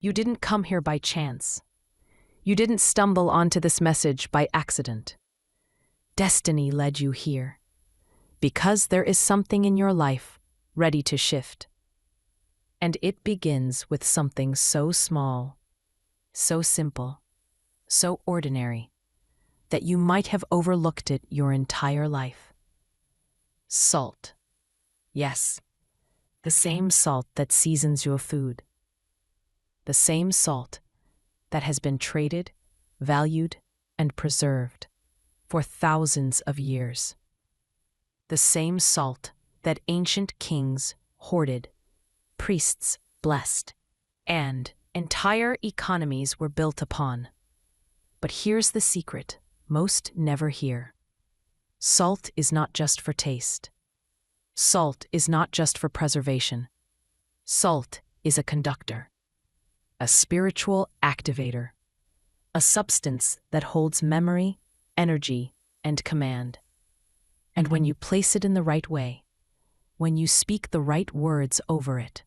You didn't come here by chance. You didn't stumble onto this message by accident. Destiny led you here, because there is something in your life ready to shift. And it begins with something so small, so simple, so ordinary, that you might have overlooked it your entire life. Salt. Yes, the same salt that seasons your food. The same salt that has been traded, valued, and preserved for thousands of years. The same salt that ancient kings hoarded, priests blessed, and entire economies were built upon. But here's the secret most never hear. Salt is not just for taste. Salt is not just for preservation. Salt is a conductor, a spiritual activator, a substance that holds memory, energy, and command. And when you place it in the right way, when you speak the right words over it,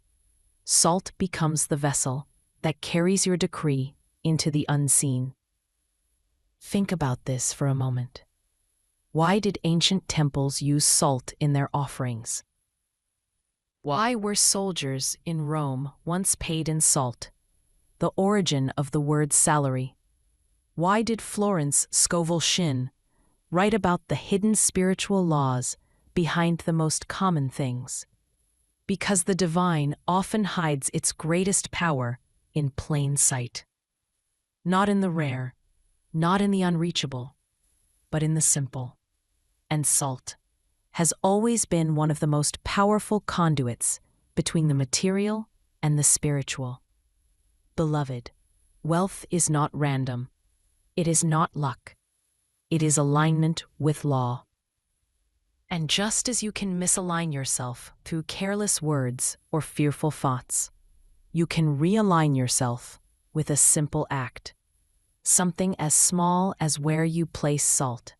salt becomes the vessel that carries your decree into the unseen. Think about this for a moment. Why did ancient temples use salt in their offerings? Why were soldiers in Rome once paid in salt, the origin of the word salary? Why did Florence Scovel Shinn write about the hidden spiritual laws behind the most common things? Because the divine often hides its greatest power in plain sight. Not in the rare, not in the unreachable, but in the simple. And salt has always been one of the most powerful conduits between the material and the spiritual. Beloved, wealth is not random. It is not luck. It is alignment with law. And just as you can misalign yourself through careless words or fearful thoughts, you can realign yourself with a simple act. Something as small as where you place salt.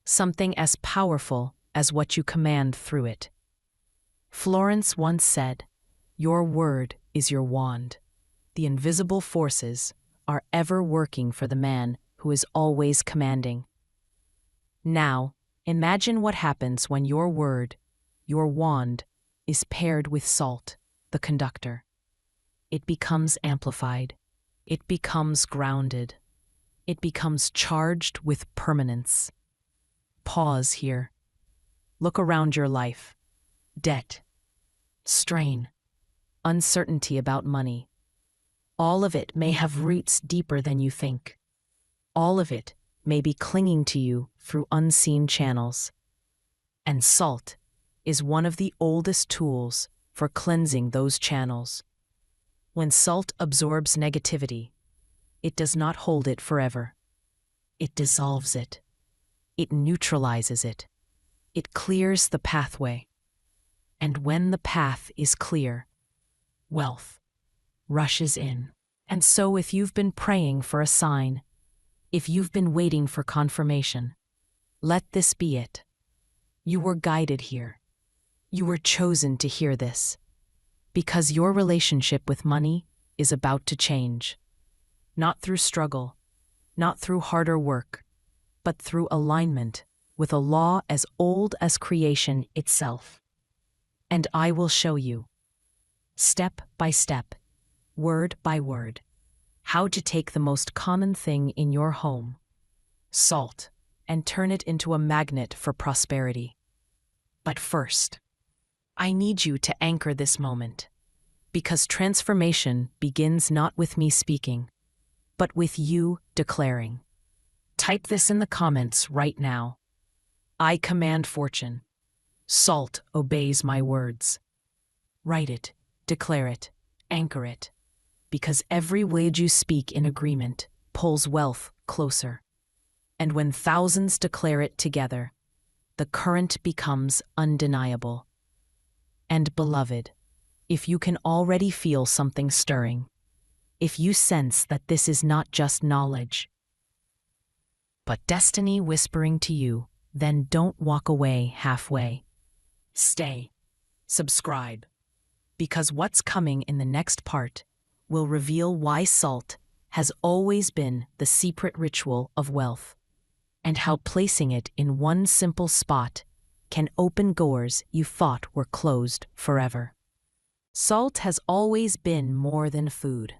Something as powerful as what you command through it. Florence once said, "Your word is your wand. The invisible forces are ever working for the man who is always commanding." Now, imagine what happens when your word, your wand, is paired with salt, the conductor. It becomes amplified. It becomes grounded. It becomes charged with permanence. Pause here. Look around your life. Debt, strain, uncertainty about money. All of it may have roots deeper than you think. All of it may be clinging to you through unseen channels. And salt is one of the oldest tools for cleansing those channels. When salt absorbs negativity, it does not hold it forever. It dissolves it. It neutralizes it. It clears the pathway. And when the path is clear, wealth rushes in. And so if you've been praying for a sign, if you've been waiting for confirmation, let this be it. You were guided here. You were chosen to hear this. Because your relationship with money is about to change. Not through struggle, not through harder work, but through alignment with a law as old as creation itself. And I will show you, step by step, word by word, how to take the most common thing in your home, salt, and turn it into a magnet for prosperity. But first, I need you to anchor this moment, because transformation begins not with me speaking, but with you declaring. Type this in the comments right now. I command fortune. Salt obeys my words. Write it, declare it, anchor it, because every word you speak in agreement pulls wealth closer. And when thousands declare it together, the current becomes undeniable. And beloved, if you can already feel something stirring, if you sense that this is not just knowledge, but destiny whispering to you, then don't walk away halfway. Stay. Subscribe. Because what's coming in the next part will reveal why salt has always been the secret ritual of wealth, and how placing it in one simple spot can open doors you thought were closed forever. Salt has always been more than food.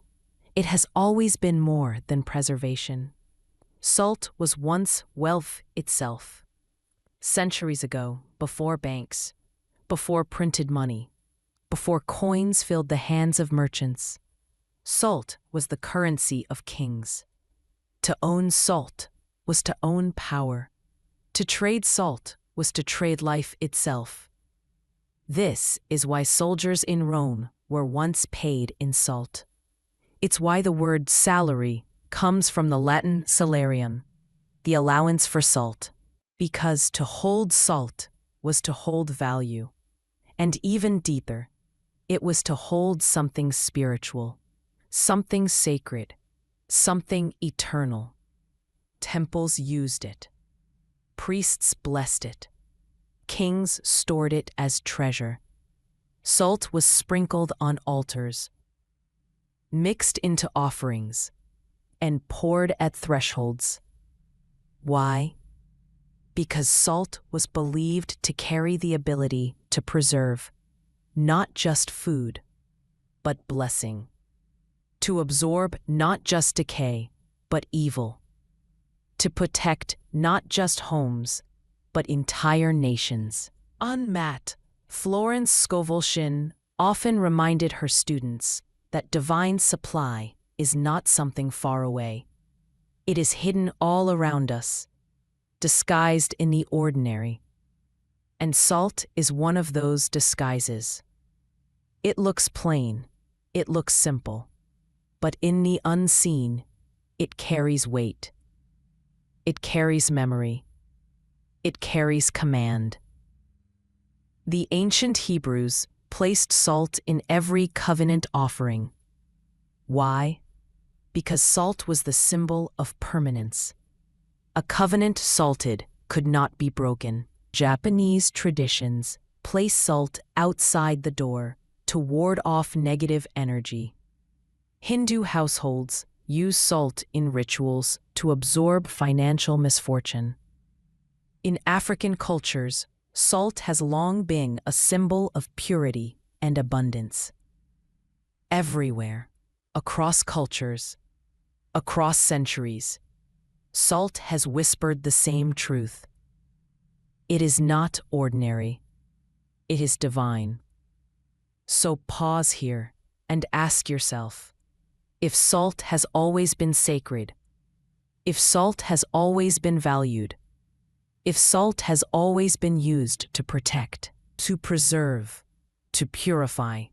It has always been more than preservation. Salt was once wealth itself. Centuries ago, before banks, before printed money, before coins filled the hands of merchants, salt was the currency of kings. To own salt was to own power. To trade salt was to trade life itself. This is why soldiers in Rome were once paid in salt. It's why the word salary comes from the Latin salarium, the allowance for salt, because to hold salt was to hold value, and even deeper, it was to hold something spiritual, something sacred, something eternal. Temples used it. Priests blessed it. Kings stored it as treasure. Salt was sprinkled on altars, mixed into offerings, and poured at thresholds. Why? Because salt was believed to carry the ability to preserve not just food, but blessing. To absorb not just decay, but evil. To protect not just homes, but entire nations. Unmat, Florence Scovel Shinn often reminded her students that divine supply is not something far away. It is hidden all around us, disguised in the ordinary. And salt is one of those disguises. It looks plain, it looks simple, but in the unseen, it carries weight. It carries memory. It carries command. The ancient Hebrews placed salt in every covenant offering. Why? Because salt was the symbol of permanence. A covenant salted could not be broken. Japanese traditions place salt outside the door to ward off negative energy. Hindu households use salt in rituals to absorb financial misfortune. In African cultures, salt has long been a symbol of purity and abundance. Everywhere, across cultures, across centuries, salt has whispered the same truth. It is not ordinary. It is divine. So pause here and ask yourself, if salt has always been sacred, if salt has always been valued, if salt has always been used to protect, to preserve, to purify,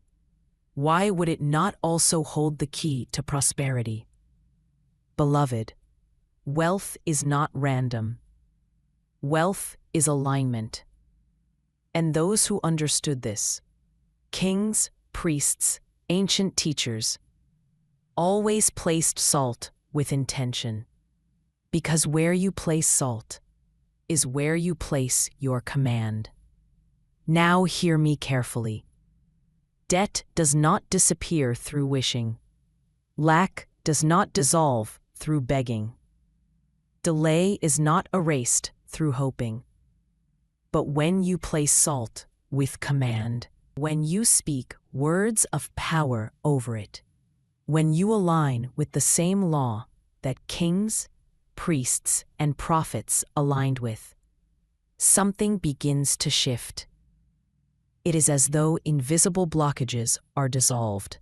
why would it not also hold the key to prosperity? Beloved, wealth is not random. Wealth is alignment. And those who understood this, kings, priests, ancient teachers, always placed salt with intention. Because where you place salt is where you place your command. Now hear me carefully. Debt does not disappear through wishing. Lack does not dissolve through begging. Delay is not erased through hoping. But when you place salt with command, when you speak words of power over it, when you align with the same law that kings, priests, and prophets aligned with, something begins to shift. It is as though invisible blockages are dissolved,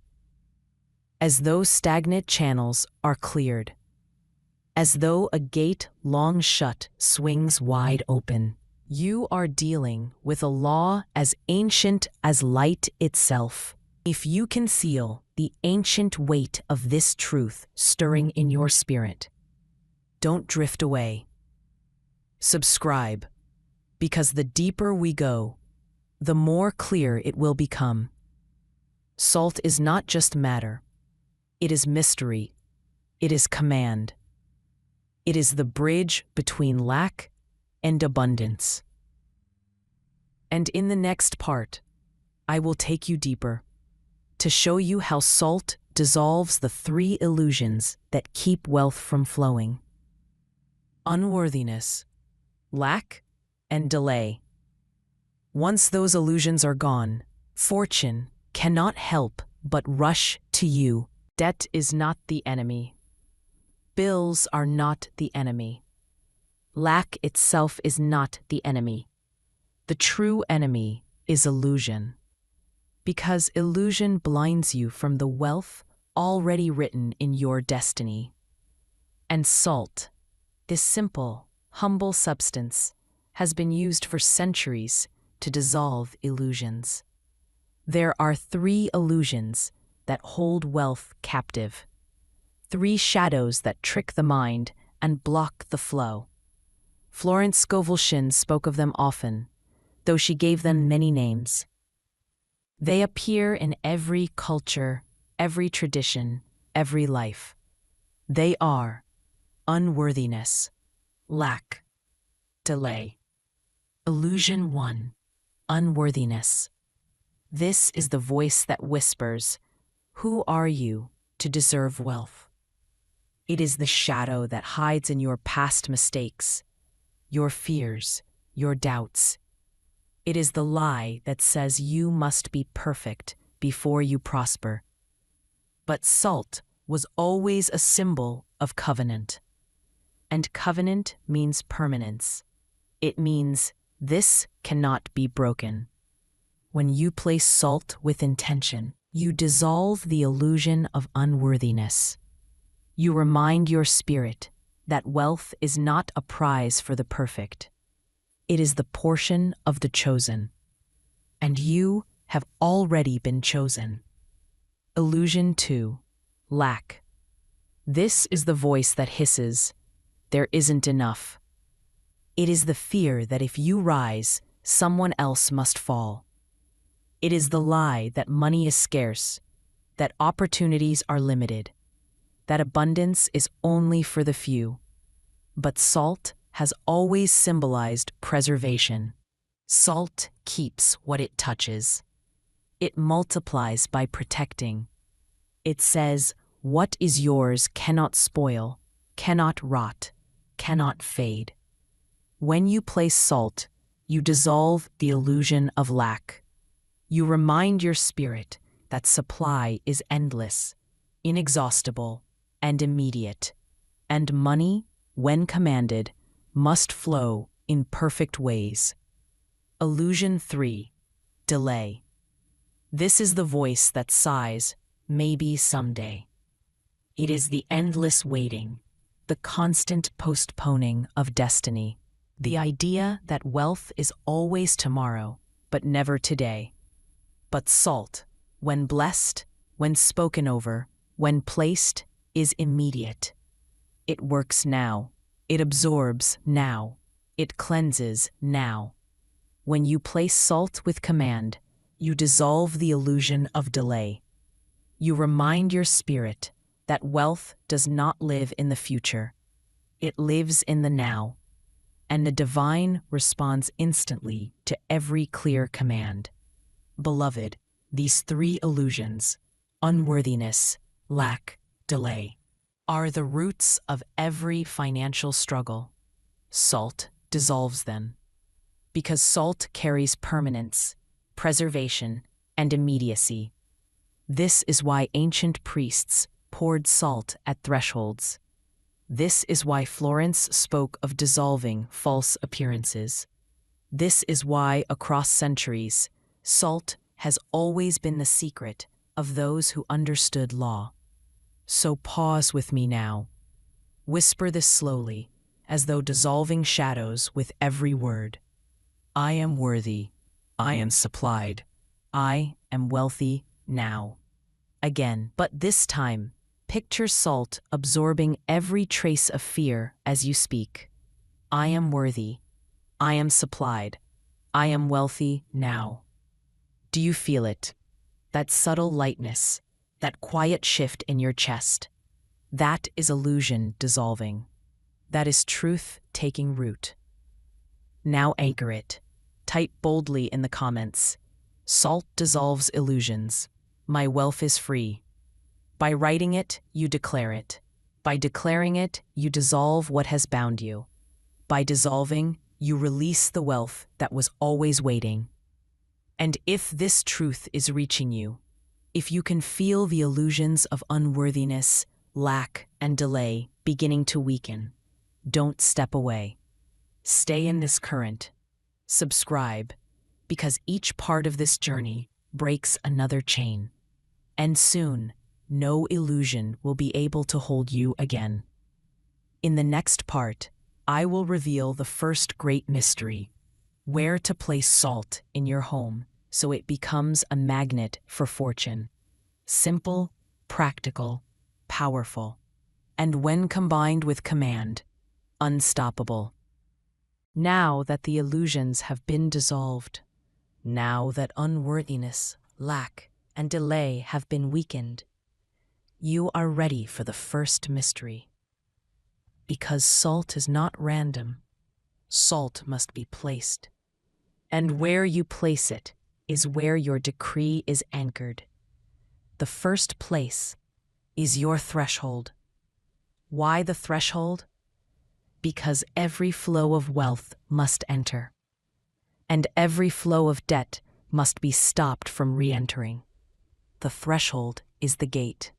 as though stagnant channels are cleared, as though a gate long shut swings wide open. You are dealing with a law as ancient as light itself. If you can feel the ancient weight of this truth stirring in your spirit, don't drift away. Subscribe, because the deeper we go, the more clear it will become. Salt is not just matter. It is mystery. It is command. It is the bridge between lack and abundance. And in the next part, I will take you deeper to show you how salt dissolves the three illusions that keep wealth from flowing: unworthiness, lack, and delay. Once those illusions are gone, fortune cannot help but rush to you. Debt is not the enemy. Bills are not the enemy. Lack itself is not the enemy. The true enemy is illusion. Because illusion blinds you from the wealth already written in your destiny. And salt, this simple, humble substance, has been used for centuries to dissolve illusions. There are three illusions that hold wealth captive. Three shadows that trick the mind and block the flow. Florence Scovel Shinn spoke of them often, though she gave them many names. They appear in every culture, every tradition, every life. They are unworthiness, lack, delay. Illusion 1. Unworthiness. This is the voice that whispers, "Who are you to deserve wealth?" It is the shadow that hides in your past mistakes, your fears, your doubts. It is the lie that says you must be perfect before you prosper. But salt was always a symbol of covenant. And covenant means permanence. It means this cannot be broken. When you place salt with intention, you dissolve the illusion of unworthiness. You remind your spirit that wealth is not a prize for the perfect. It is the portion of the chosen. And you have already been chosen. Illusion 2. Lack. This is the voice that hisses, "There isn't enough." It is the fear that if you rise, someone else must fall. It is the lie that money is scarce, that opportunities are limited, that abundance is only for the few. But salt has always symbolized preservation. Salt keeps what it touches. It multiplies by protecting. It says, what is yours cannot spoil, cannot rot, cannot fade. When you place salt, you dissolve the illusion of lack. You remind your spirit that supply is endless, inexhaustible, and immediate. And money, when commanded, must flow in perfect ways. Illusion 3. Delay. This is the voice that sighs, "Maybe someday." It is the endless waiting, the constant postponing of destiny. The idea that wealth is always tomorrow, but never today. But salt, when blessed, when spoken over, when placed, is immediate. It works now. It absorbs now. It cleanses now. When you place salt with command, you dissolve the illusion of delay. You remind your spirit that wealth does not live in the future. It lives in the now. And the divine responds instantly to every clear command. Beloved, these three illusions, unworthiness, lack, delay, are the roots of every financial struggle. Salt dissolves them. Because salt carries permanence, preservation, and immediacy. This is why ancient priests poured salt at thresholds. This is why Florence spoke of dissolving false appearances. This is why, across centuries, salt has always been the secret of those who understood law. So pause with me now. Whisper this slowly, as though dissolving shadows with every word. I am worthy. I am supplied. I am wealthy now. Again, but this time, picture salt absorbing every trace of fear as you speak. I am worthy. I am supplied. I am wealthy now. Do you feel it? That subtle lightness, that quiet shift in your chest. That is illusion dissolving. That is truth taking root. Now anchor it. Type boldly in the comments. Salt dissolves illusions. My wealth is free. By writing it, you declare it. By declaring it, you dissolve what has bound you. By dissolving, you release the wealth that was always waiting. And if this truth is reaching you, if you can feel the illusions of unworthiness, lack, and delay beginning to weaken, don't step away. Stay in this current. Subscribe, because each part of this journey breaks another chain. And soon, no illusion will be able to hold you again. In the next part, I will reveal the first great mystery: where to place salt in your home so it becomes a magnet for fortune. Simple, practical, powerful, and when combined with command, unstoppable. Now that the illusions have been dissolved, now that unworthiness, lack, and delay have been weakened, you are ready for the first mystery. Because salt is not random, salt must be placed. And where you place it is where your decree is anchored. The first place is your threshold. Why the threshold? Because every flow of wealth must enter, and every flow of debt must be stopped from re-entering. The threshold is the gate,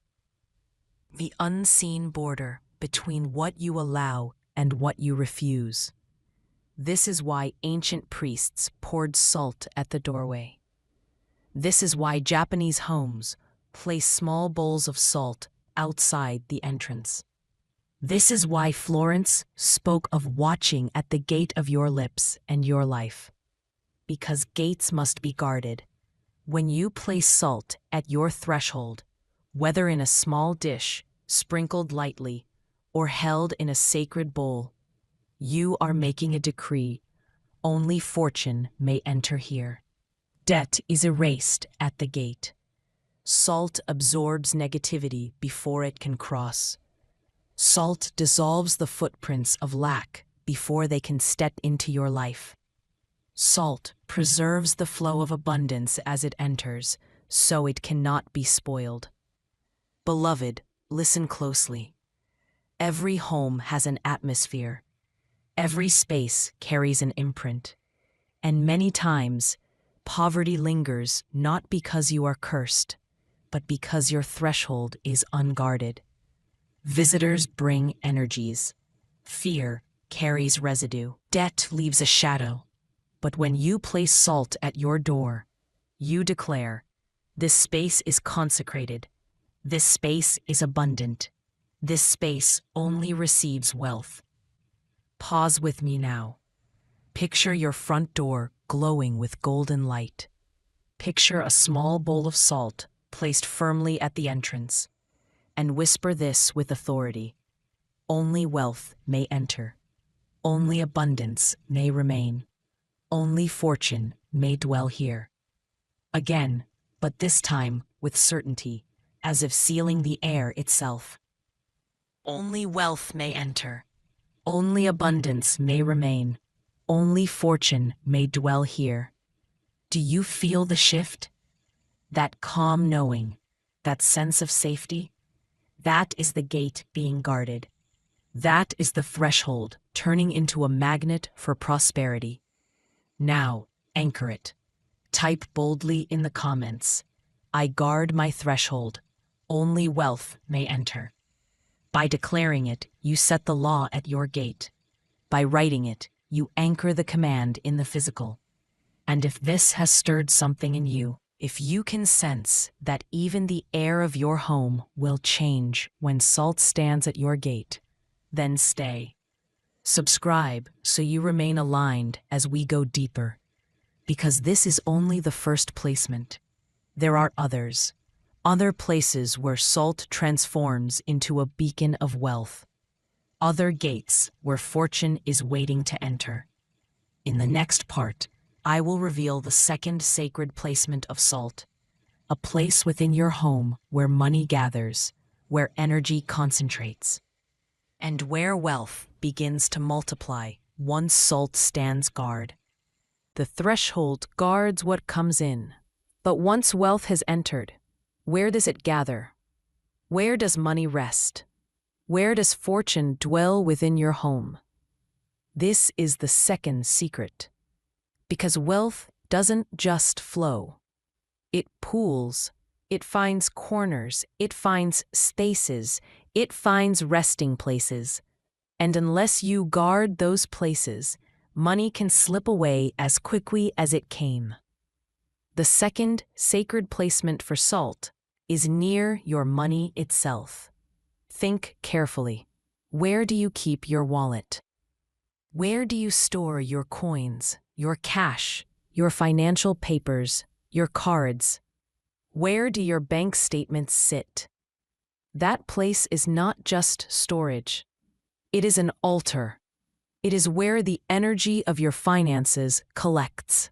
the unseen border between what you allow and what you refuse. This is why ancient priests poured salt at the doorway. This is why Japanese homes place small bowls of salt outside the entrance. This is why Florence spoke of watching at the gate of your lips and your life. Because gates must be guarded. When you place salt at your threshold, whether in a small dish, sprinkled lightly, or held in a sacred bowl, you are making a decree. Only fortune may enter here. Debt is erased at the gate. Salt absorbs negativity before it can cross. Salt dissolves the footprints of lack before they can step into your life. Salt preserves the flow of abundance as it enters, so it cannot be spoiled. Beloved, listen closely. Every home has an atmosphere. Every space carries an imprint. And many times, poverty lingers not because you are cursed, but because your threshold is unguarded. Visitors bring energies. Fear carries residue. Debt leaves a shadow. But when you place salt at your door, you declare, this space is consecrated. This space is abundant. This space only receives wealth. Pause with me now. Picture your front door glowing with golden light. Picture a small bowl of salt placed firmly at the entrance, and whisper this with authority. Only wealth may enter. Only abundance may remain. Only fortune may dwell here. Again, but this time with certainty, as if sealing the air itself. Only wealth may enter. Only abundance may remain. Only fortune may dwell here. Do you feel the shift? That calm knowing, that sense of safety? That is the gate being guarded. That is the threshold turning into a magnet for prosperity. Now, anchor it. Type boldly in the comments, I guard my threshold. Only wealth may enter. By declaring it, you set the law at your gate. By writing it, you anchor the command in the physical. And if this has stirred something in you, if you can sense that even the air of your home will change when salt stands at your gate, then stay. Subscribe so you remain aligned as we go deeper. Because this is only the first placement. There are others. Other places where salt transforms into a beacon of wealth. Other gates where fortune is waiting to enter. In the next part, I will reveal the second sacred placement of salt. A place within your home where money gathers, where energy concentrates, and where wealth begins to multiply once salt stands guard. The threshold guards what comes in. But once wealth has entered, where does it gather? Where does money rest? Where does fortune dwell within your home? This is the second secret. Because wealth doesn't just flow. It pools, it finds corners, it finds spaces, it finds resting places. And unless you guard those places, money can slip away as quickly as it came. The second sacred placement for salt is near your money itself. Think carefully. Where do you keep your wallet? Where do you store your coins, your cash, your financial papers, your cards? Where do your bank statements sit? That place is not just storage. It is an altar. It is where the energy of your finances collects.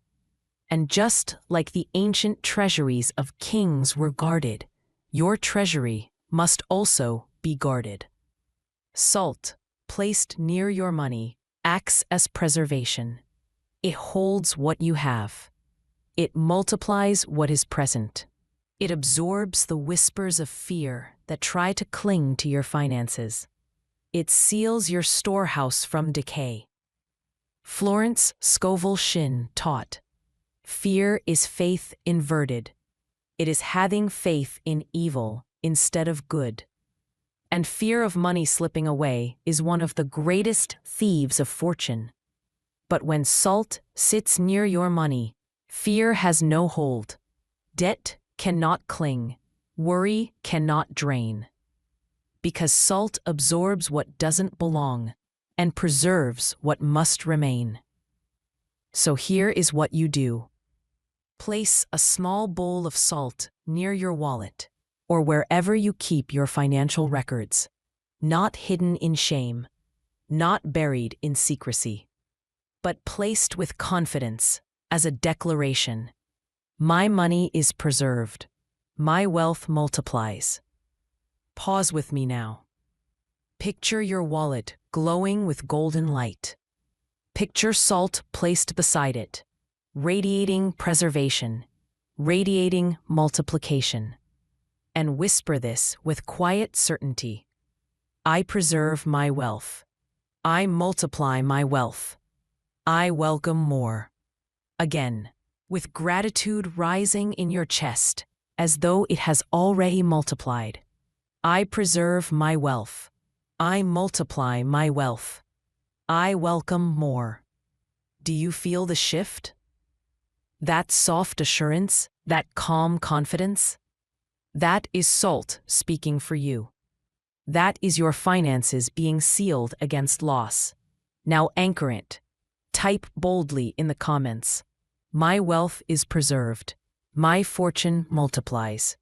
And just like the ancient treasuries of kings were guarded, your treasury must also be guarded. Salt, placed near your money, acts as preservation. It holds what you have. It multiplies what is present. It absorbs the whispers of fear that try to cling to your finances. It seals your storehouse from decay. Florence Scovel Shinn taught, "Fear is faith inverted. It is having faith in evil instead of good." And fear of money slipping away is one of the greatest thieves of fortune. But when salt sits near your money, fear has no hold. Debt cannot cling. Worry cannot drain. Because salt absorbs what doesn't belong and preserves what must remain. So here is what you do. Place a small bowl of salt near your wallet or wherever you keep your financial records, not hidden in shame, not buried in secrecy, but placed with confidence as a declaration. My money is preserved. My wealth multiplies. Pause with me now. Picture your wallet glowing with golden light. Picture salt placed beside it, radiating preservation, radiating multiplication. And whisper this with quiet certainty. I preserve my wealth. I multiply my wealth. I welcome more. Again, with gratitude rising in your chest, as though it has already multiplied. I preserve my wealth. I multiply my wealth. I welcome more. Do you feel the shift? That soft assurance, that calm confidence? That is salt speaking for you. That is your finances being sealed against loss. Now anchor it. Type boldly in the comments. My wealth is preserved. My fortune multiplies.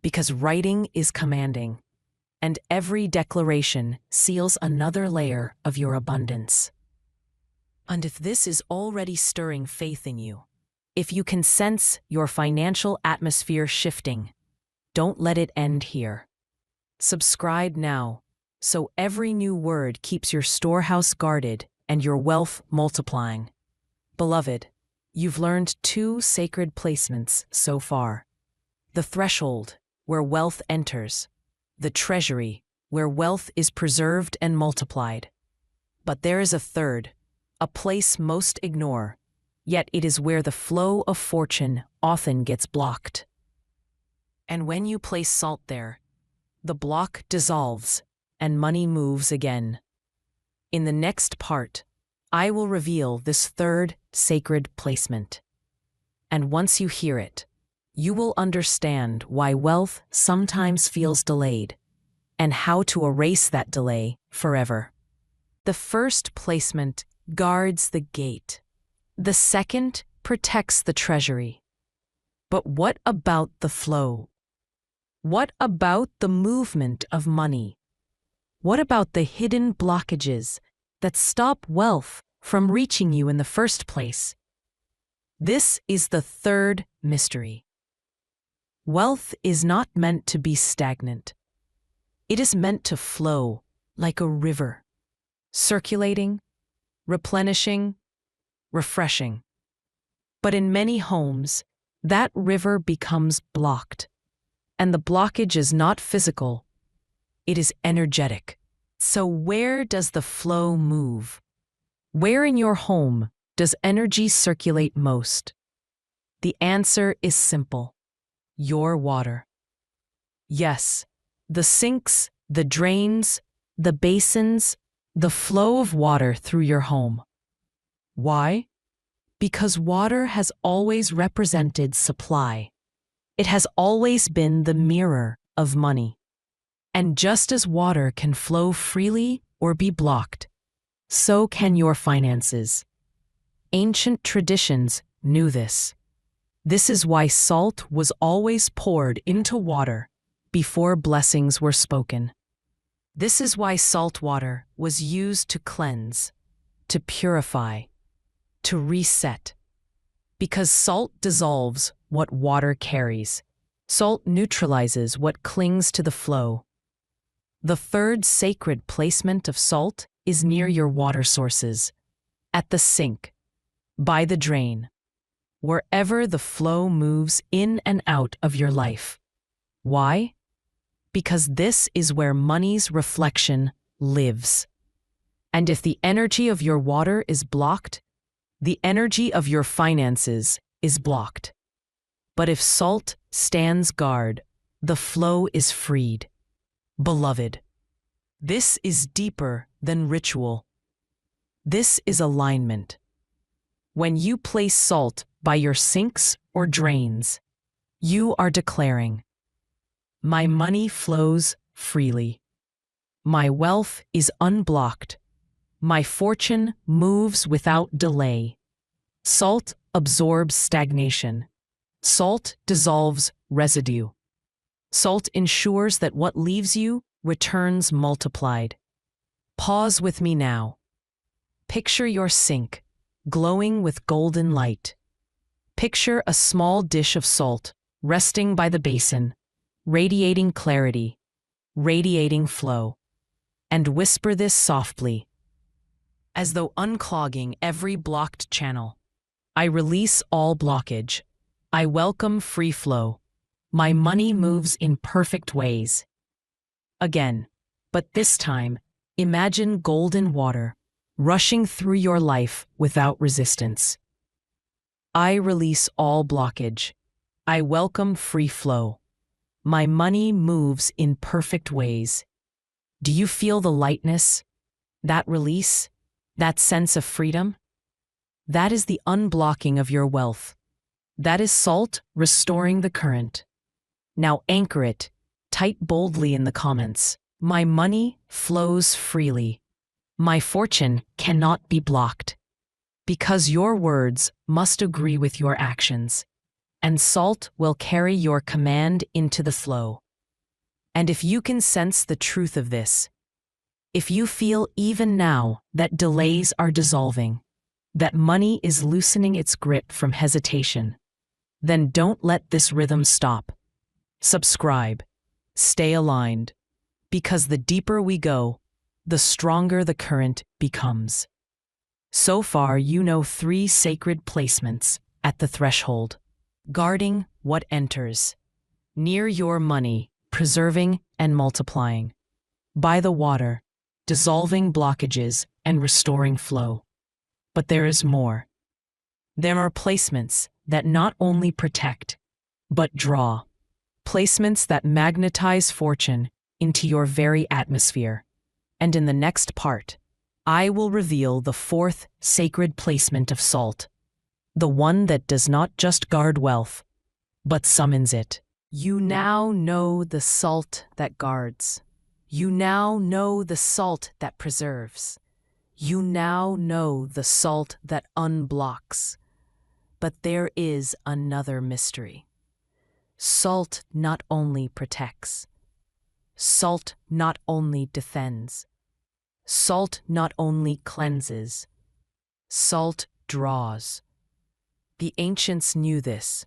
Because writing is commanding, and every declaration seals another layer of your abundance. And if this is already stirring faith in you, if you can sense your financial atmosphere shifting, don't let it end here. Subscribe now, so every new word keeps your storehouse guarded and your wealth multiplying. Beloved, you've learned 2 sacred placements so far. The threshold, where wealth enters. The treasury, where wealth is preserved and multiplied. But there is a third, a place most ignore, yet it is where the flow of fortune often gets blocked. And when you place salt there, the block dissolves and money moves again. In the next part, I will reveal this third sacred placement. And once you hear it, you will understand why wealth sometimes feels delayed and how to erase that delay forever. The first placement guards the gate. The second protects the treasury. But what about the flow? What about the movement of money? What about the hidden blockages that stop wealth from reaching you in the first place? This is the third mystery. Wealth is not meant to be stagnant. It is meant to flow like a river, circulating, replenishing, refreshing. But in many homes, that river becomes blocked. And the blockage is not physical, it is energetic. So where does the flow move? Where in your home does energy circulate most? The answer is simple: your water. Yes, the sinks, the drains, the basins, the flow of water through your home. Why? Because water has always represented supply. It has always been the mirror of money. And just as water can flow freely or be blocked, so can your finances. Ancient traditions knew this. This is why salt was always poured into water before blessings were spoken. This is why salt water was used to cleanse, to purify, to reset. Because salt dissolves what water carries. Salt neutralizes what clings to the flow. The third sacred placement of salt is near your water sources, at the sink, by the drain, wherever the flow moves in and out of your life. Why? Because this is where money's reflection lives. And if the energy of your water is blocked, the energy of your finances is blocked. But if salt stands guard, the flow is freed. Beloved, this is deeper than ritual. This is alignment. When you place salt by your sinks or drains, you are declaring, "My money flows freely. My wealth is unblocked. My fortune moves without delay." Salt absorbs stagnation. Salt dissolves residue. Salt ensures that what leaves you returns multiplied. Pause with me now. Picture your sink, glowing with golden light. Picture a small dish of salt resting by the basin, radiating clarity, radiating flow. And whisper this softly, as though unclogging every blocked channel. I release all blockage. I welcome free flow. My money moves in perfect ways. Again, but this time, imagine golden water rushing through your life without resistance. I release all blockage. I welcome free flow. My money moves in perfect ways. Do you feel the lightness, that release, that sense of freedom? That is the unblocking of your wealth. That is salt restoring the current. Now anchor it, type boldly in the comments. My money flows freely. My fortune cannot be blocked. Because your words must agree with your actions, and salt will carry your command into the flow. And if you can sense the truth of this, if you feel even now that delays are dissolving, that money is loosening its grip from hesitation, then don't let this rhythm stop. Subscribe. Stay aligned. Because the deeper we go, the stronger the current becomes. So far, you know 3 sacred placements at the threshold. Guarding what enters. Near your money, preserving and multiplying. By the water, dissolving blockages and restoring flow. But there is more. There are placements that not only protect, but draw. Placements that magnetize fortune into your very atmosphere. And in the next part, I will reveal the 4th sacred placement of salt, the one that does not just guard wealth, but summons it. You now know the salt that guards. You now know the salt that preserves. You now know the salt that unblocks. But there is another mystery. Salt not only protects. Salt not only defends. Salt not only cleanses. Salt draws. The ancients knew this.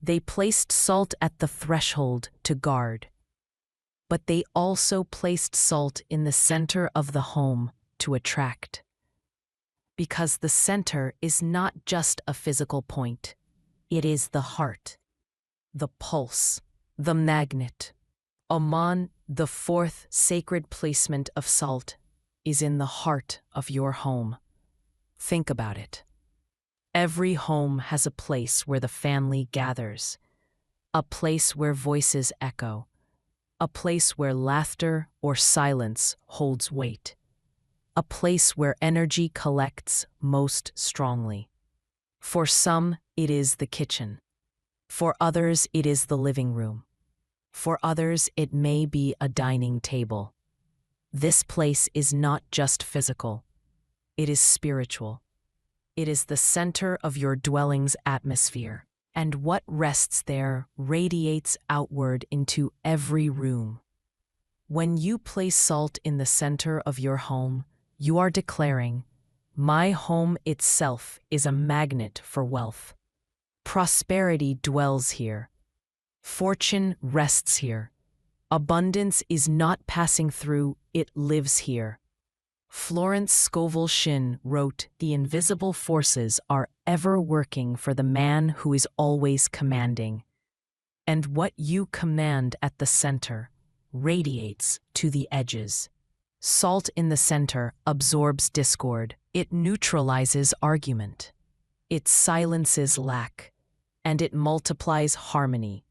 They placed salt at the threshold to guard. But they also placed salt in the center of the home to attract. Because the center is not just a physical point. It is the heart, the pulse, The magnet. Oman, the fourth sacred placement of salt, is in the heart of your home. Think about it. Every home has a place where the family gathers, a place where voices echo, a place where laughter or silence holds weight, a place where energy collects most strongly. For some, it is the kitchen. For others, it is the living room. For others, it may be a dining table. This place is not just physical. It is spiritual. It is the center of your dwelling's atmosphere, and what rests there radiates outward into every room. When you place salt in the center of your home, you are declaring, "My home itself is a magnet for wealth. Prosperity dwells here. Fortune rests here. Abundance is not passing through, it lives here." Florence Scovel Shinn wrote, "The invisible forces are ever working for the man who is always commanding. And what you command at the center radiates to the edges." Salt in the center absorbs discord. It neutralizes argument. It silences lack. And it multiplies harmony,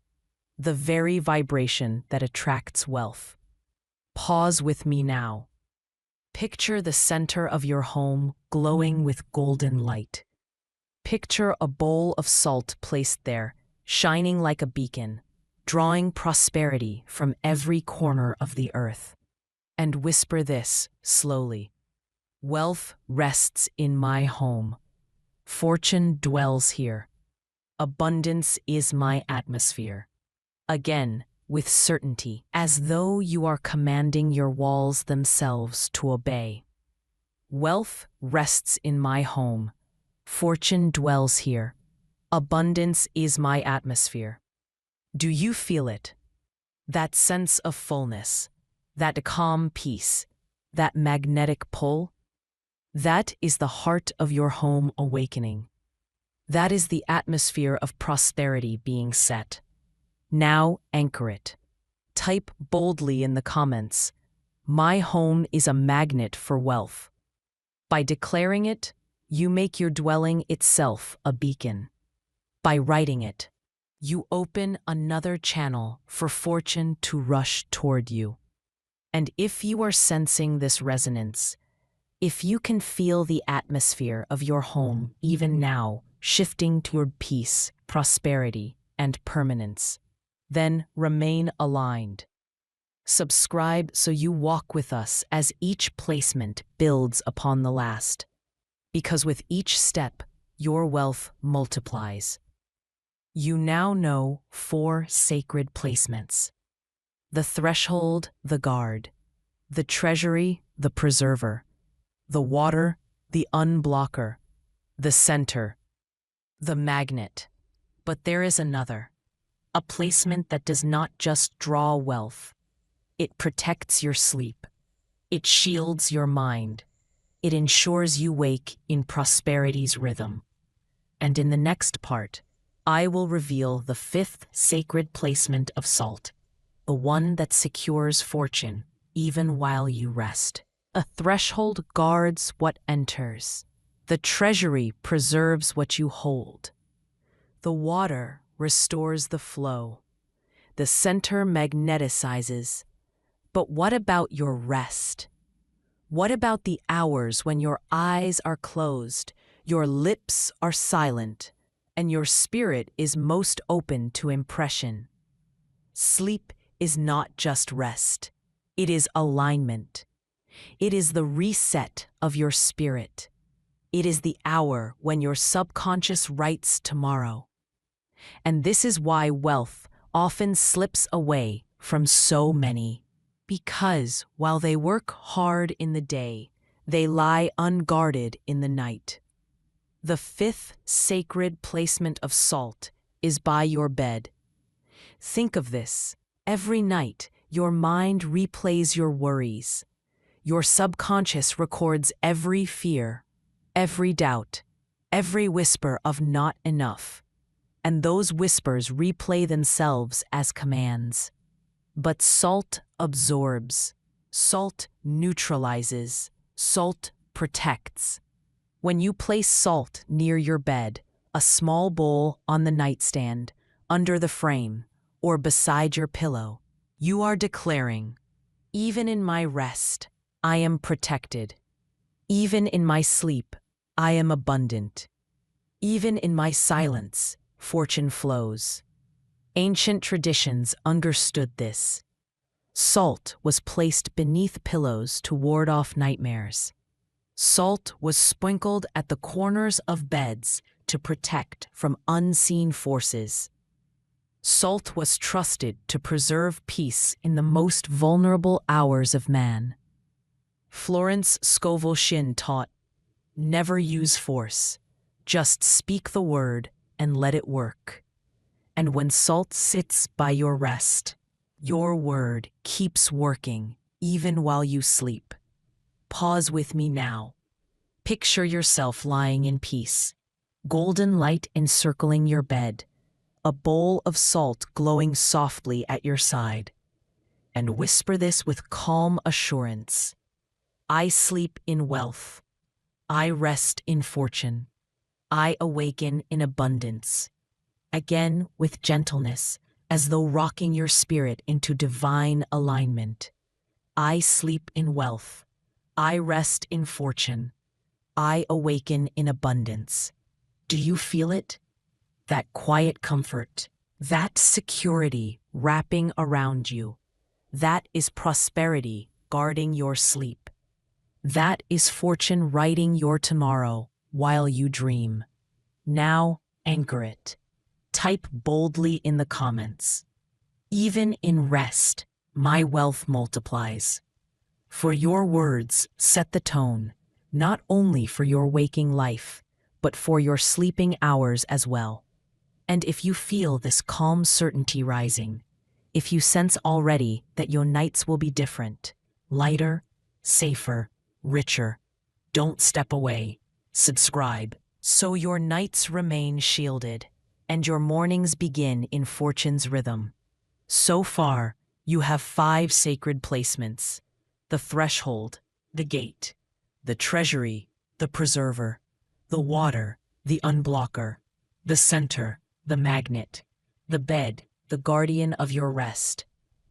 the very vibration that attracts wealth. Pause with me now. Picture the center of your home glowing with golden light. Picture a bowl of salt placed there, shining like a beacon, drawing prosperity from every corner of the earth. And whisper this slowly: "Wealth rests in my home. Fortune dwells here. Abundance is my atmosphere." Again, with certainty, as though you are commanding your walls themselves to obey. "Wealth rests in my home. Fortune dwells here. Abundance is my atmosphere." Do you feel it? That sense of fullness, that calm peace, that magnetic pull? That is the heart of your home awakening. That is the atmosphere of prosperity being set. Now anchor it. Type boldly in the comments, "My home is a magnet for wealth." By declaring it, you make your dwelling itself a beacon. By writing it, you open another channel for fortune to rush toward you. And if you are sensing this resonance, if you can feel the atmosphere of your home even now shifting toward peace, prosperity, and permanence, then remain aligned. Subscribe so you walk with us as each placement builds upon the last. Because with each step, your wealth multiplies. You now know 4 sacred placements: the threshold, the guard; the treasury, the preserver; the water, the unblocker; the center, the magnet. But there is another. A placement that does not just draw wealth. It protects your sleep. It shields your mind. It ensures you wake in prosperity's rhythm. And in the next part, I will reveal the 5th sacred placement of salt, the one that secures fortune even while you rest. A threshold guards what enters. The treasury preserves what you hold. The water restores the flow. The center magneticizes. But what about your rest? What about the hours when your eyes are closed, your lips are silent, and your spirit is most open to impression? Sleep is not just rest. It is alignment. It is the reset of your spirit. It is the hour when your subconscious writes tomorrow. And this is why wealth often slips away from so many. Because while they work hard in the day, they lie unguarded in the night. The 5th sacred placement of salt is by your bed. Think of this. Every night, your mind replays your worries. Your subconscious records every fear, every doubt, every whisper of not enough. and those whispers replay themselves as commands. But salt absorbs, salt neutralizes, salt protects. When you place salt near your bed, a small bowl on the nightstand, under the frame, or beside your pillow, you are declaring, even in my rest, I am protected. Even in my sleep, I am abundant. Even in my silence, fortune flows. Ancient traditions understood this. Salt was placed beneath pillows to ward off nightmares. Salt was sprinkled at the corners of beds to protect from unseen forces. Salt was trusted to preserve peace in the most vulnerable hours of man. Florence Scovel Shinn taught, never use force, just speak the word and let it work. And when salt sits by your rest, your word keeps working even while you sleep. Pause with me now. Picture yourself lying in peace, golden light encircling your bed, a bowl of salt glowing softly at your side. And whisper this with calm assurance. I sleep in wealth. I rest in fortune. I awaken in abundance. Again with gentleness, as though rocking your spirit into divine alignment. I sleep in wealth. I rest in fortune. I awaken in abundance. Do you feel it? That quiet comfort, that security wrapping around you. That is prosperity guarding your sleep. That is fortune writing your tomorrow while you dream. Now anchor it. Type boldly in the comments. Even in rest, my wealth multiplies. For your words set the tone, not only for your waking life, but for your sleeping hours as well. And if you feel this calm certainty rising, if you sense already that your nights will be different, lighter, safer, richer, don't step away. Subscribe so your nights remain shielded and your mornings begin in fortune's rhythm. So far, you have 5 sacred placements: the threshold, the gate, the treasury, the preserver, the water, the unblocker, the center, the magnet, the bed, the guardian of your rest.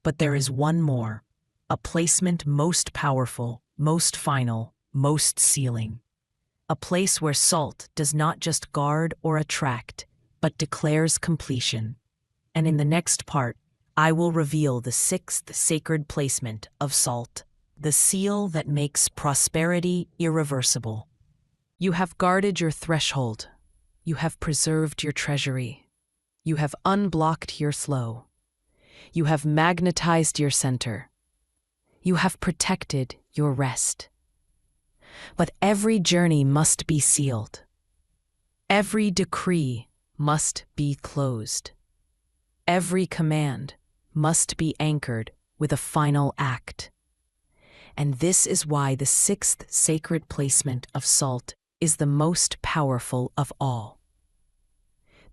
But there is one more, a placement most powerful, most final, most sealing. A place where salt does not just guard or attract, but declares completion. And in the next part, I will reveal the 6th sacred placement of salt, the seal that makes prosperity irreversible. You have guarded your threshold. You have preserved your treasury. You have unblocked your flow. You have magnetized your center. You have protected your rest. But every journey must be sealed. Every decree must be closed. Every command must be anchored with a final act. And this is why the 6th sacred placement of salt is the most powerful of all.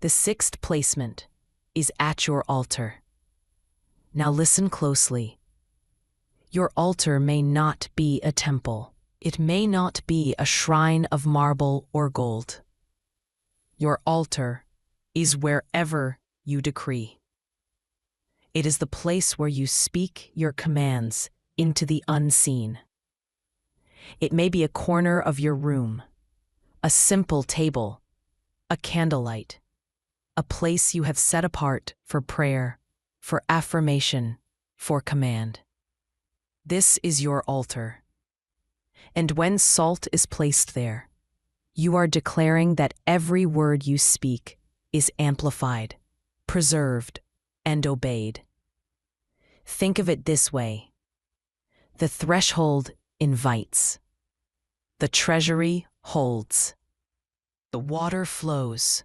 The 6th placement is at your altar. Now listen closely. Your altar may not be a temple. It may not be a shrine of marble or gold. Your altar is wherever you decree. It is the place where you speak your commands into the unseen. It may be a corner of your room, a simple table, a candlelight, a place you have set apart for prayer, for affirmation, for command. This is your altar. And when salt is placed there, you are declaring that every word you speak is amplified, preserved, and obeyed. Think of it this way. The threshold invites. The treasury holds. The water flows.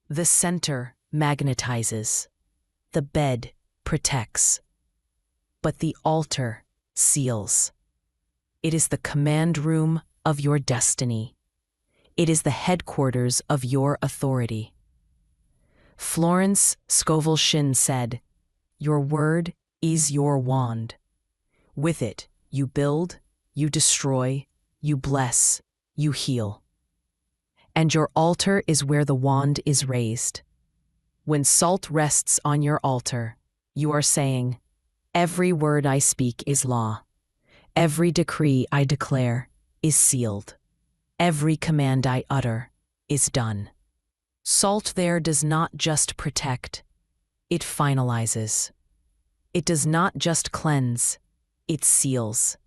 The center magnetizes. The bed protects. But the altar seals. It is the command room of your destiny. It is the headquarters of your authority. Florence Scovel Shinn said, "Your word is your wand. With it, you build, you destroy, you bless, you heal. And your altar is where the wand is raised. When salt rests on your altar, you are saying, 'Every word I speak is law. Every decree I declare is sealed. Every command I utter is done.'" Salt there does not just protect, it finalizes. It does not just cleanse, it seals.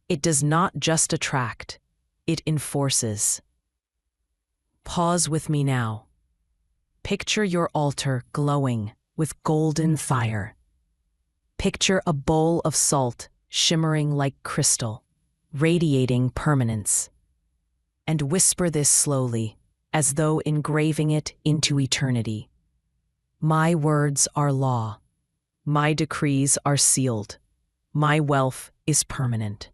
It does not just attract, it enforces. Pause with me now. Picture your altar glowing with golden fire. Picture a bowl of salt shimmering like crystal, radiating permanence. And whisper this slowly, as though engraving it into eternity. My words are law. My decrees are sealed. My wealth is permanent.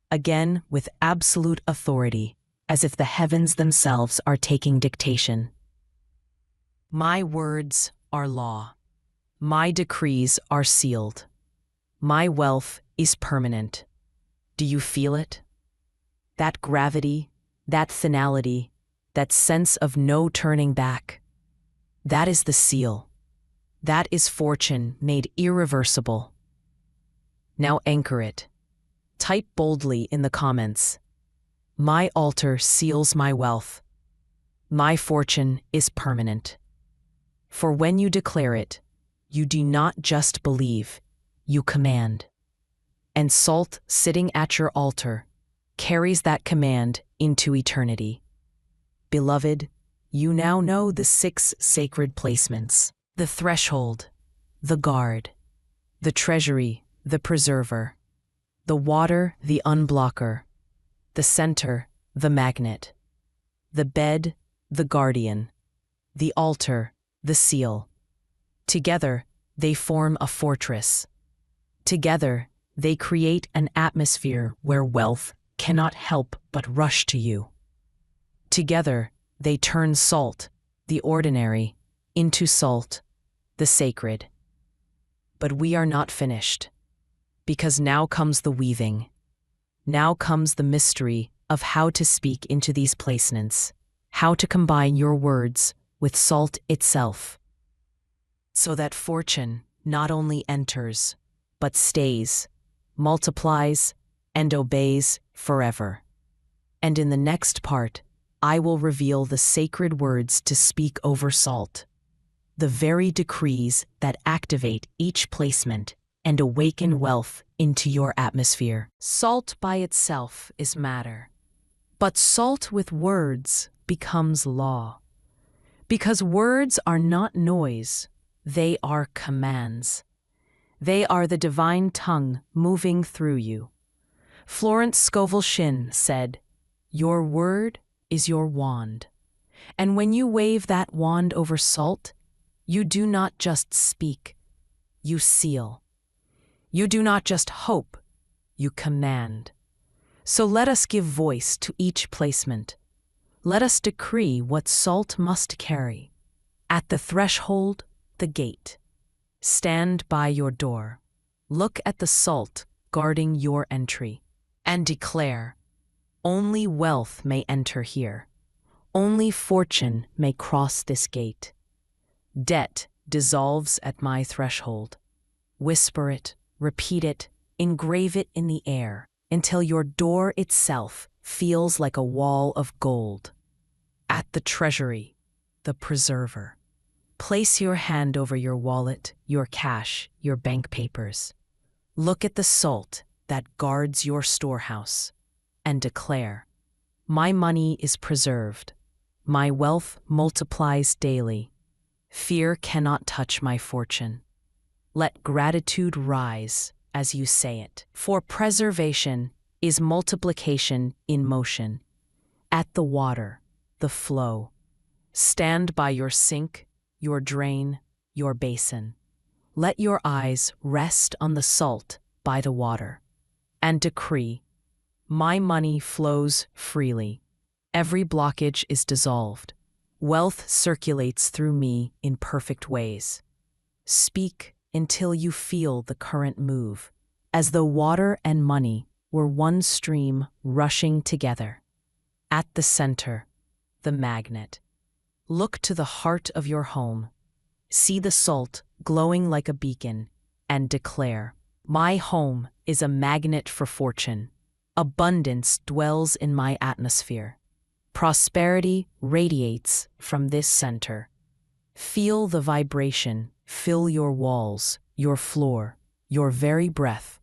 Again, with absolute authority, as if the heavens themselves are taking dictation. My words are law. My decrees are sealed. My wealth is permanent. Do you feel it? That gravity, that finality, that sense of no turning back. That is the seal. That is fortune made irreversible. Now anchor it. Type boldly in the comments, "My altar seals my wealth. My fortune is permanent." For when you declare it, you do not just believe, you command. And salt sitting at your altar carries that command into eternity. Beloved, you now know the 6 sacred placements: the threshold, the guard, the treasury, the preserver, the water, the unblocker, the center, the magnet, the bed, the guardian, the altar, the seal. Together, they form a fortress. Together, they create an atmosphere where wealth cannot help but rush to you. Together, they turn salt, the ordinary, into salt, the sacred. But we are not finished, because now comes the weaving. Now comes the mystery of how to speak into these placements, how to combine your words with salt itself, so that fortune not only enters, but stays, multiplies, and obeys forever. And in the next part, I will reveal the sacred words to speak over salt, the very decrees that activate each placement and awaken wealth into your atmosphere. Salt by itself is matter, but salt with words becomes law. Because words are not noise, they are commands. They are the divine tongue moving through you. Florence Scovel Shinn said, "Your word is your wand. And when you wave that wand over salt, you do not just speak, you seal. You do not just hope, you command." So let us give voice to each placement. Let us decree what salt must carry. At the threshold, the gate. Stand by your door. Look at the salt guarding your entry, and declare, "Only wealth may enter here. Only fortune may cross this gate. Debt dissolves at my threshold." Whisper it, repeat it, engrave it in the air, until your door itself feels like a wall of gold. At the treasury, the preserver. Place your hand over your wallet, your cash, your bank papers. Look at the salt that guards your storehouse, and declare, "My money is preserved. My wealth multiplies daily. Fear cannot touch my fortune." Let gratitude rise as you say it, for preservation is multiplication in motion. At the water, the flow. Stand by your sink, your drain, your basin. Let your eyes rest on the salt by the water, and decree, "My money flows freely. Every blockage is dissolved. Wealth circulates through me in perfect ways. Speak until you feel the current move, as though water and money were one stream rushing together. At the center, the magnet. Look to the heart of your home. See the salt glowing like a beacon, and declare, "My home is a magnet for fortune. Abundance dwells in my atmosphere. Prosperity radiates from this center." Feel the vibration fill your walls, your floor, your very breath.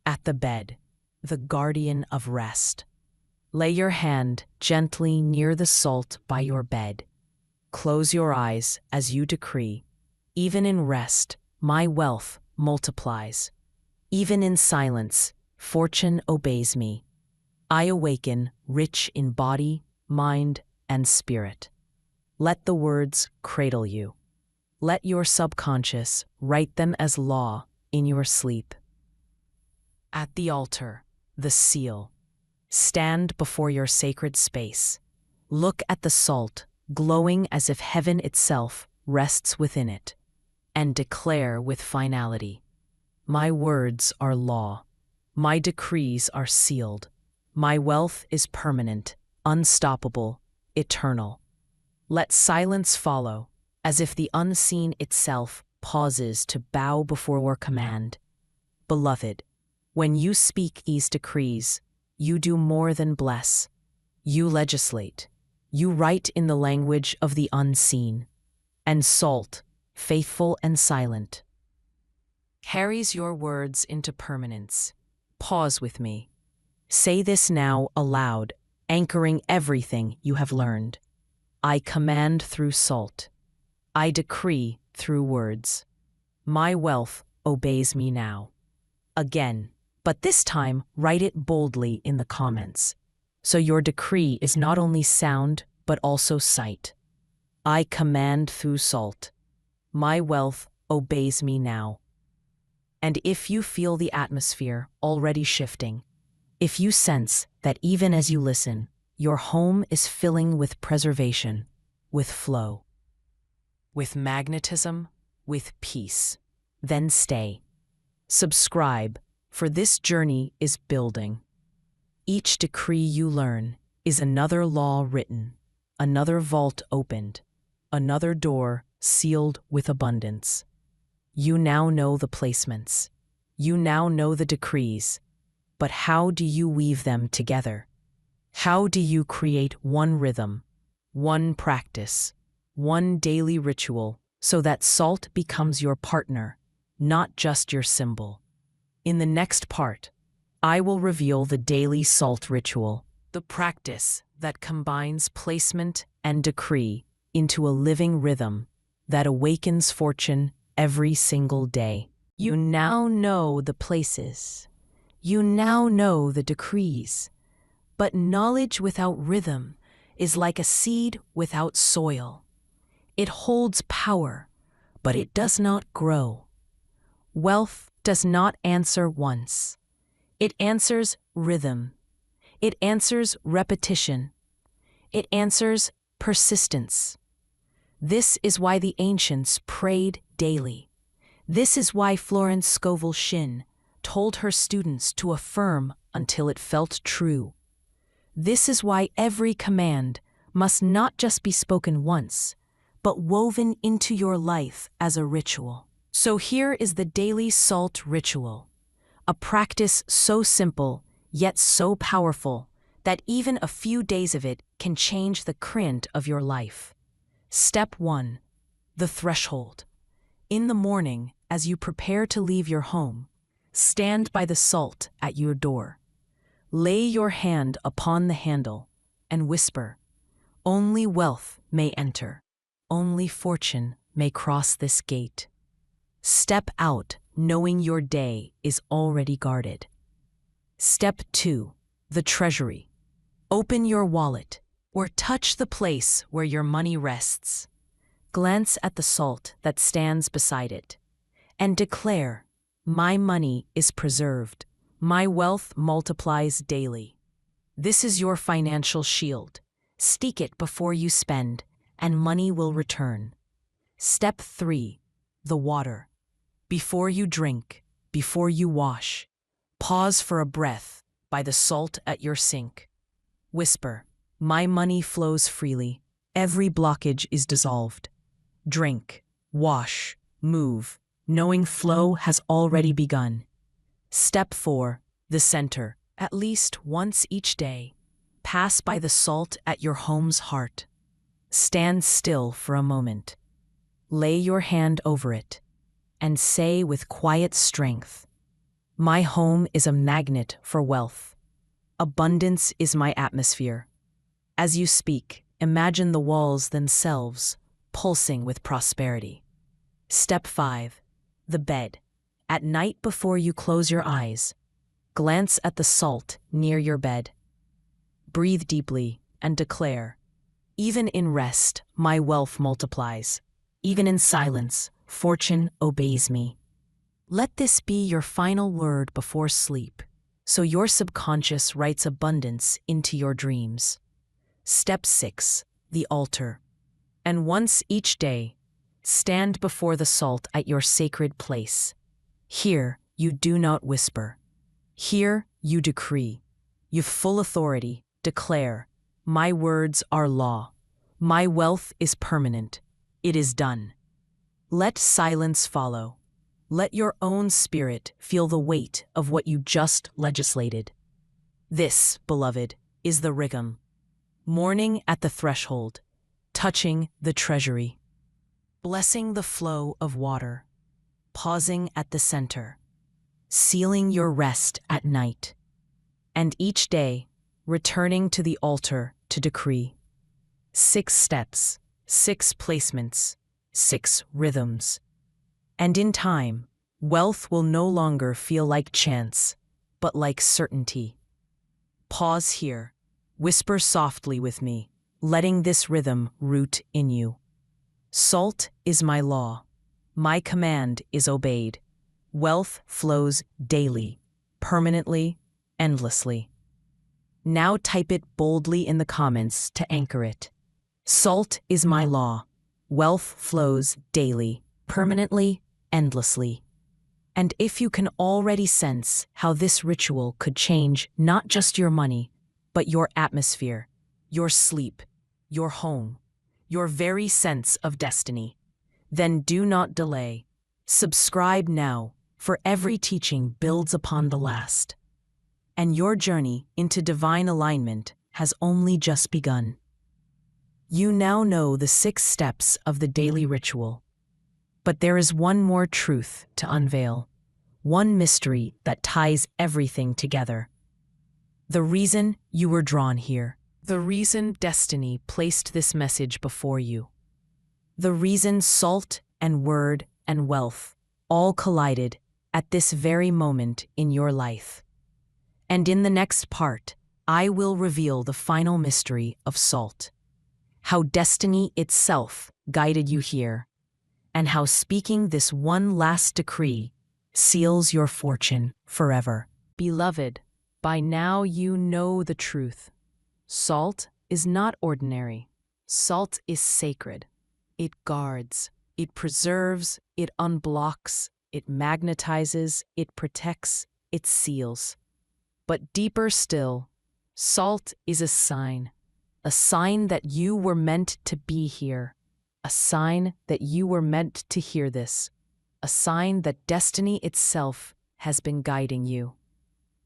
At the bed, the guardian of rest. Lay your hand gently near the salt by your bed. Close your eyes as you decree, "Even in rest, my wealth multiplies. Even in silence, fortune obeys me. I awaken rich in body, mind, and spirit." Let the words cradle you. Let your subconscious write them as law in your sleep. At the altar, the seal. Stand before your sacred space. Look at the salt, glowing as if heaven itself rests within it, and declare with finality, "My words are law. My decrees are sealed. My wealth is permanent, unstoppable, eternal." Let silence follow, as if the unseen itself pauses to bow before your command. Beloved, when you speak these decrees, you do more than bless. You legislate. You write in the language of the unseen. And salt, faithful and silent, carries your words into permanence. Pause with me. Say this now aloud, anchoring everything you have learned. I command through salt. I decree through words. My wealth obeys me now. Again, but this time write it boldly in the comments, so your decree is not only sound but also sight. I command through salt. My wealth obeys me now. And if you feel the atmosphere already shifting, if you sense that even as you listen, your home is filling with preservation, with flow, with magnetism, with peace, then stay. Subscribe, for this journey is building. Each decree you learn is another law written, another vault opened, another door sealed with abundance. You now know the placements. You now know the decrees. But how do you weave them together? How do you create one rhythm, one practice, one daily ritual so that salt becomes your partner, not just your symbol? In the next part, I will reveal the daily salt ritual, the practice that combines placement and decree into a living rhythm that awakens fortune every single day. You now know the places. You now know the decrees. But knowledge without rhythm is like a seed without soil. It holds power, but it does not grow. Wealth does not answer once. It answers rhythm. It answers repetition. It answers persistence. This is why the ancients prayed daily. This is why Florence Scovel Shinn told her students to affirm until it felt true. This is why every command must not just be spoken once, but woven into your life as a ritual. So here is the daily salt ritual, a practice so simple yet so powerful that even a few days of it can change the current of your life. Step 1. The threshold. In the morning, as you prepare to leave your home, stand by the salt at your door. Lay your hand upon the handle and whisper, "Only wealth may enter. Only fortune may cross this gate." Step out knowing your day is already guarded. Step 2. The treasury. Open your wallet or touch the place where your money rests. Glance at the salt that stands beside it and declare, "My money is preserved. My wealth multiplies daily." This is your financial shield. Stick it before you spend, and money will return. Step 3. The water. Before you drink, before you wash, pause for a breath by the salt at your sink. Whisper, "My money flows freely. Every blockage is dissolved." Drink, wash, move, knowing flow has already begun. Step 4. The center. At least once each day, pass by the salt at your home's heart. Stand still for a moment. Lay your hand over it and say with quiet strength, "My home is a magnet for wealth. Abundance is my atmosphere." As you speak, imagine the walls themselves pulsing with prosperity. Step 5. The bed. At night before you close your eyes, glance at the salt near your bed. Breathe deeply and declare, "Even in rest, my wealth multiplies. Even in silence, fortune obeys me." Let this be your final word before sleep, so your subconscious writes abundance into your dreams. Step 6. The altar. And once each day, stand before the salt at your sacred place. Here, you do not whisper. Here, you decree. You full authority declare, "My words are law. My wealth is permanent. It is done." Let silence follow. Let your own spirit feel the weight of what you just legislated. This, beloved, is the rhythm. Morning at the threshold, touching the treasury, blessing the flow of water, pausing at the center, sealing your rest at night, and each day returning to the altar to decree. 6 steps, 6 placements, 6 rhythms. And in time, wealth will no longer feel like chance, but like certainty. Pause here. Whisper softly with me, letting this rhythm root in you. Salt is my law. My command is obeyed. Wealth flows daily, permanently, endlessly. Now type it boldly in the comments to anchor it. Salt is my law. Wealth flows daily, permanently, endlessly. And if you can already sense how this ritual could change not just your money, but your atmosphere, your sleep, your home, your very sense of destiny, then do not delay. Subscribe now, for every teaching builds upon the last. And your journey into divine alignment has only just begun. You now know the 6 steps of the daily ritual. But there is one more truth to unveil, one mystery that ties everything together. The reason you were drawn here, the reason destiny placed this message before you, the reason salt and word and wealth all collided at this very moment in your life. And in the next part, I will reveal the final mystery of salt, how destiny itself guided you here, and how speaking this one last decree seals your fortune forever. Beloved, by now you know the truth. Salt is not ordinary. Salt is sacred. It guards, it preserves, it unblocks, it magnetizes, it protects, it seals. But deeper still, salt is a sign that you were meant to be here, a sign that you were meant to hear this, a sign that destiny itself has been guiding you.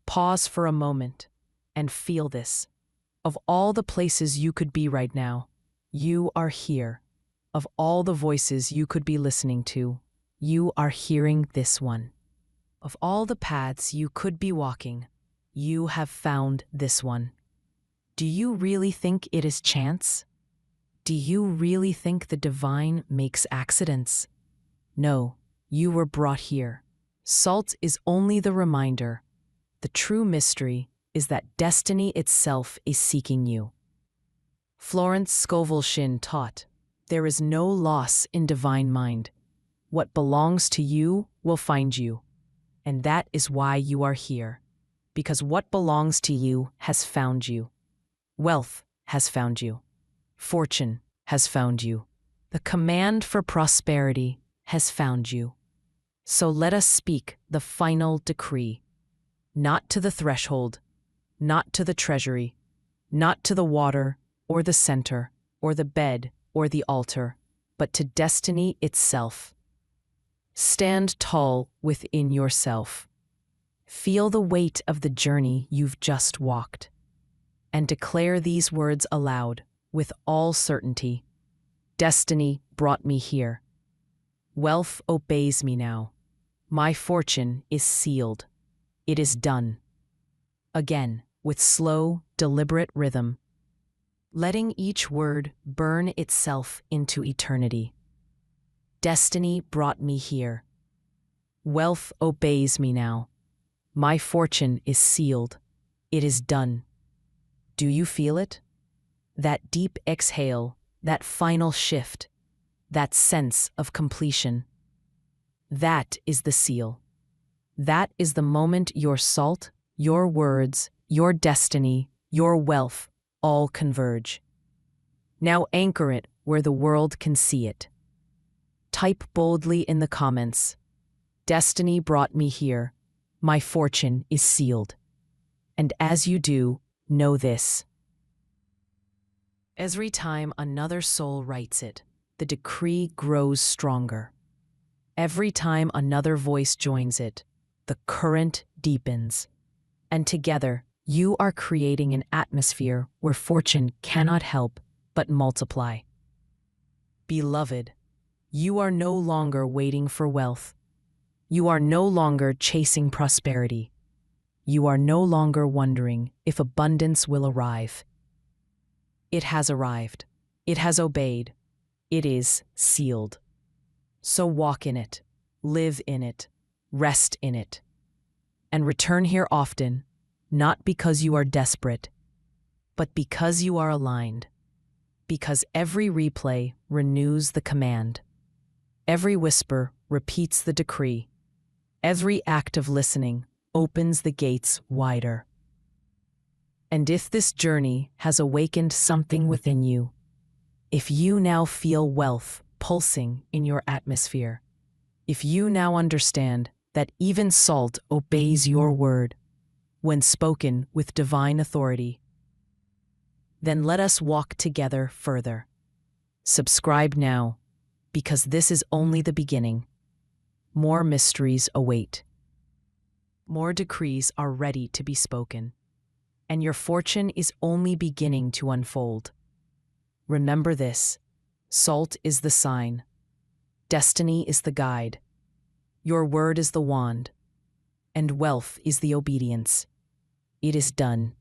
Pause for a moment and feel this. Of all the places you could be right now, you are here. Of all the voices you could be listening to, you are hearing this one. Of all the paths you could be walking, you have found this one. Do you really think it is chance? Do you really think the divine makes accidents? No, you were brought here. Salt is only the reminder. The true mystery is that destiny itself is seeking you. Florence Scovel Shinn taught, "There is no loss in divine mind. What belongs to you will find you. And that is why you are here. Because what belongs to you has found you. Wealth has found you. Fortune has found you. The command for prosperity has found you. So let us speak the final decree. Not to the threshold, not to the treasury, not to the water or the center or the bed or the altar, but to destiny itself. Stand tall within yourself. Feel the weight of the journey you've just walked, and declare these words aloud with all certainty. Destiny brought me here. Wealth obeys me now. My fortune is sealed. It is done. Again, with slow, deliberate rhythm, letting each word burn itself into eternity. Destiny brought me here. Wealth obeys me now. My fortune is sealed. It is done. Do you feel it? That deep exhale, that final shift, that sense of completion. That is the seal. That is the moment your salt, your words, your destiny, your wealth all converge. Now anchor it where the world can see it. Type boldly in the comments, "Destiny brought me here. My fortune is sealed." And as you do, know this. Every time another soul writes it, the decree grows stronger. Every time another voice joins it, the current deepens. And together, you are creating an atmosphere where fortune cannot help but multiply. Beloved, you are no longer waiting for wealth. You are no longer chasing prosperity. You are no longer wondering if abundance will arrive. It has arrived. It has obeyed. It is sealed. So walk in it, live in it, rest in it, and return here often, not because you are desperate, but because you are aligned, because every replay renews the command, every whisper repeats the decree, every act of listening opens the gates wider. And if this journey has awakened something within you, if you now feel wealth pulsing in your atmosphere, if you now understand that even salt obeys your word when spoken with divine authority, then let us walk together further. Subscribe now, because this is only the beginning. More mysteries await. More decrees are ready to be spoken, and your fortune is only beginning to unfold. Remember this: salt is the sign, destiny is the guide, your word is the wand, and wealth is the obedience. It is done.